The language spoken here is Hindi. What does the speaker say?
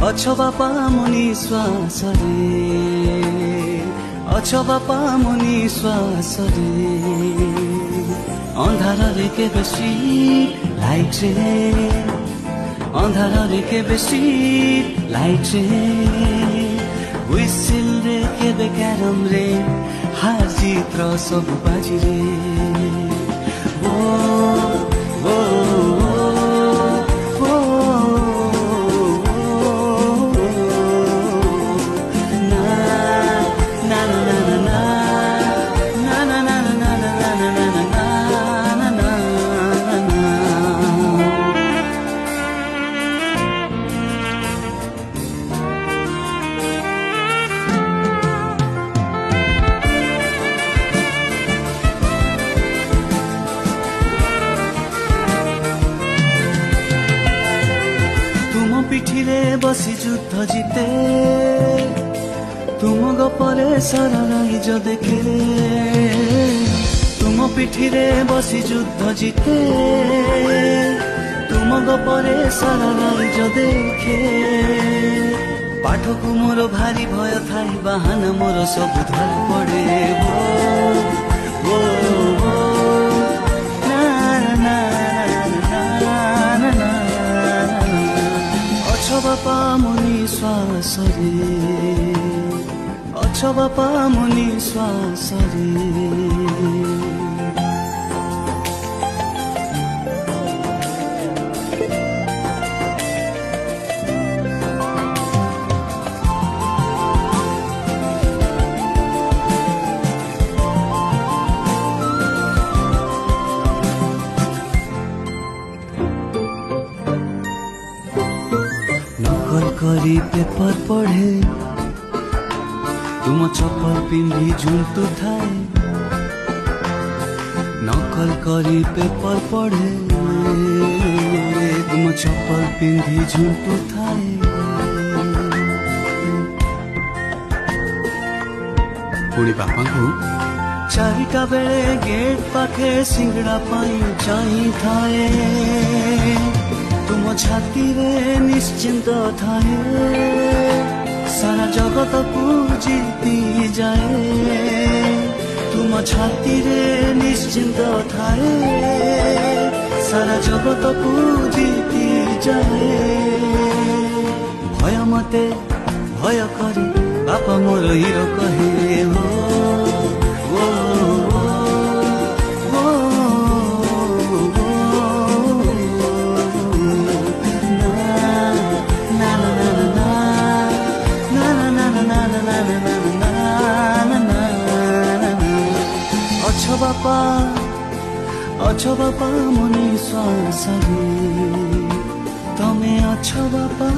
अछो बापा मुनि श्वास रे अछो बापा मुनि श्वास रे अंधार रे के बेसी लाइट रे अंधार रे के बेसी लाइट रे व्हिसिल रे के बेकारम रे हार जीत र सब बाजी रे पिठीरे बसी युद्ध जीते तुम गपरे सरराइज देखे तुम पिठीरे बसी युद्ध जीते तुम गपरे सरराइज देखे पाठ को मोर भारी भय थाई बाहाना मोर सब धर पड़े हो अछो बापा मुनि श्वास रे अछो बापा मुनि श्वास रे करी पेपर पढ़े तुम चप्पल पिंधि झुंटू थाए नकल करी पेपर पढ़े तुम चप्पल पिंधि झुंटू थाए पुणी बापा को चारिटा बेले गेट पाखे सिंगड़ा पाई जाई थाए तुम छाती रे निश्चिंत थाए सारा जगत को जीती जाए तुम छाती रे निश्चिंत थाए सारा जगत को जीती जाए भय मते भय करे बापा मोर हिरो कहे हो अछो बापा मुनि श्वास रे तमे अछो बापा